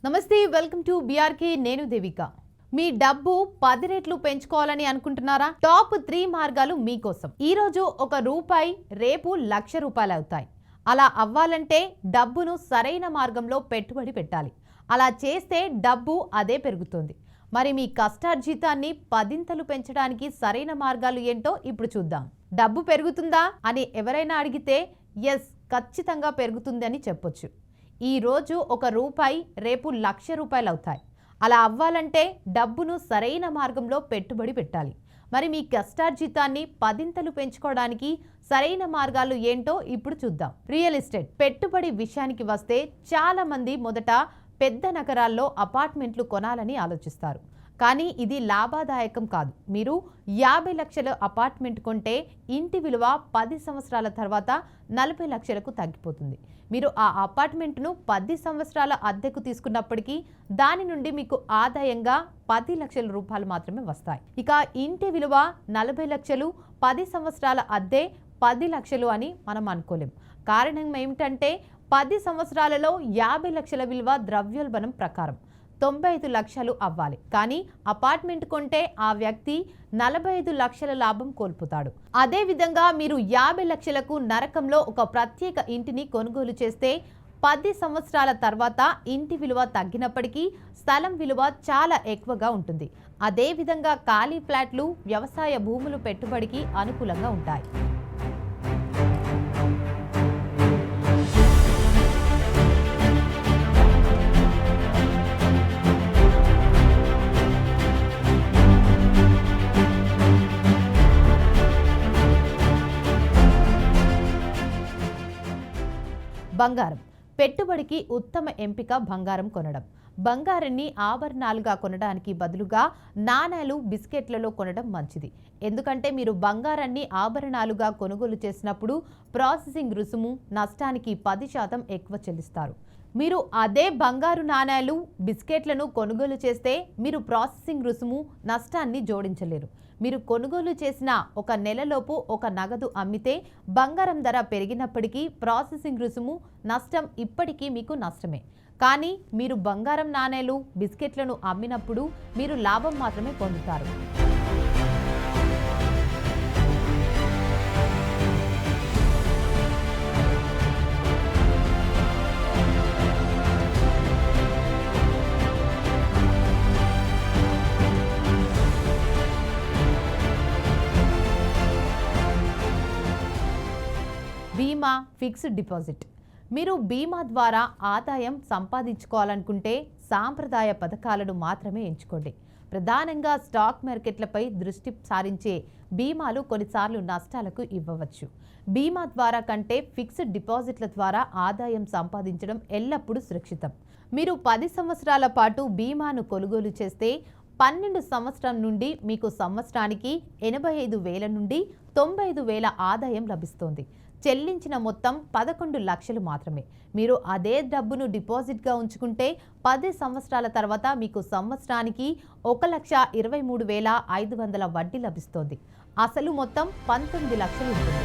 నమస్తే, welcome to BRK. నేను దేవిక. మీ డబ్బు 10 రెట్లు పెంచుకోవాలని అనుకుంటున్నారా? టాప్ 3 మార్గాలు మీకోసం. ఈ రోజు ఒక రూపాయి రేపు ₹1,00,000 అవుతాయి. అలా అవ్వాలంటే డబ్బును సరైన మార్గంలో పెట్టుబడి పెట్టాలి. అలా చేస్తే డబ్బు అదే పెరుగుతుంది. మరి మీ కష్టార్జితాన్ని 10ంతలు పెంచడానికి సరైన మార్గాలు ఏంటో ఇప్పుడు చూద్దాం. డబ్బు పెరుగుతుందా అని ఎవరైనా అడిగితే ఎస్, ఖచ్చితంగా పెరుగుతుంది అని చెప్పొచ్చు. ఈ రోజు ఒక రూపాయి రేపు ₹1,00,000 అవుతాయి. అలా అవ్వాలంటే డబ్బును సరైన మార్గంలో పెట్టుబడి పెట్టాలి. మరి మీ కష్టార్జితాన్ని 10ంతలు పెంచుకోవడానికి సరైన మార్గాలు ఏంటో ఇప్పుడు చూద్దాం. రియల్ ఎస్టేట్ పెట్టుబడి విషయానికి వస్తే చాలా మంది మొదట పెద్ద నగరాల్లో అపార్ట్మెంట్లు కొనాలని ఆలోచిస్తారు. కానీ ఇది లాభదాయకం కాదు. మీరు 50 లక్షల అపార్ట్మెంట్ కొంటే ఇంటి విలువ 10 సంవత్సరాల తర్వాత 40 లక్షలకు తగ్గిపోతుంది. మీరు ఆ అపార్ట్మెంట్ను 10 సంవత్సరాల అద్దెకు తీసుకున్నప్పటికీ దాని నుండి మీకు ఆదాయంగా ₹10 లక్షల మాత్రమే వస్తాయి. ఇక ఇంటి విలువ 40 లక్షలు, 10 సంవత్సరాల అద్దె 10 లక్షలు అని మనం అనుకోలేం. కారణం ఏమిటంటే 10 సంవత్సరాలలో 50 లక్షల విలువ ద్రవ్యోల్బణం ప్రకారం 95 లక్షలు అవ్వాలి. కానీ అపార్ట్మెంట్ కొంటే ఆ వ్యక్తి 45 లక్షల లాభం కోల్పోతాడు. అదేవిధంగా మీరు 50 లక్షలకు నరకంలో ఒక ప్రత్యేక ఇంటిని కొనుగోలు చేస్తే 10 సంవత్సరాల తర్వాత ఇంటి విలువ తగ్గినప్పటికీ స్థలం విలువ చాలా ఎక్కువగా ఉంటుంది. అదేవిధంగా ఖాళీ ఫ్లాట్లు, వ్యవసాయ భూములు పెట్టుబడికి అనుకూలంగా ఉంటాయి. బంగారం పెట్టుబడికి ఉత్తమ ఎంపిక బంగారం కొనడం. బంగారాన్ని ఆభరణాలుగా కొనడానికి బదులుగా నాణేలు, బిస్కెట్లలో కొనడం మంచిది. ఎందుకంటే మీరు బంగారాన్ని ఆభరణాలుగా కొనుగోలు చేసినప్పుడు ప్రాసెసింగ్ రుసుము, నష్టానికి 10% ఎక్కువ చెల్లిస్తారు. మీరు అదే బంగారు నాణేలు, బిస్కెట్లను కొనుగోలు చేస్తే మీరు ప్రాసెసింగ్ రుసుము, నష్టాన్ని జోడించలేరు. మీరు కొనుగోలు చేసిన ఒక నెలలోపు ఒక నగదు అమ్మితే బంగారం ధర పెరిగినప్పటికీ ప్రాసెసింగ్ రుసుము, నష్టం ఇప్పటికీ మీకు నష్టమే. కానీ మీరు బంగారం నాణేలు, బిస్కెట్లను అమ్మినప్పుడు మీరు లాభం మాత్రమే పొందుతారు. బీమా, ఫిక్స్డ్ డిపాజిట్. మీరు బీమా ద్వారా ఆదాయం సంపాదించుకోవాలనుకుంటే సాంప్రదాయ పథకాలను మాత్రమే ఎంచుకోండి. ప్రధానంగా స్టాక్ మార్కెట్లపై దృష్టి సారించే బీమాలు కొన్నిసార్లు నష్టాలకు ఇవ్వవచ్చు. బీమా ద్వారా కంటే ఫిక్స్డ్ డిపాజిట్ల ద్వారా ఆదాయం సంపాదించడం ఎల్లప్పుడూ సురక్షితం. మీరు 10 సంవత్సరాల పాటు బీమాను కొనుగోలు చేస్తే 12 సంవత్సరం నుండి మీకు సంవత్సరానికి 85,000 నుండి 95,000 ఆదాయం లభిస్తోంది. చెల్లించిన మొత్తం 11 లక్షలు మాత్రమే. మీరు అదే డబ్బును డిపాజిట్గా ఉంచుకుంటే 10 సంవత్సరాల తర్వాత మీకు సంవత్సరానికి 1,23,500 వడ్డీ లభిస్తోంది. అసలు మొత్తం 19 లక్షలు ఉంటుంది.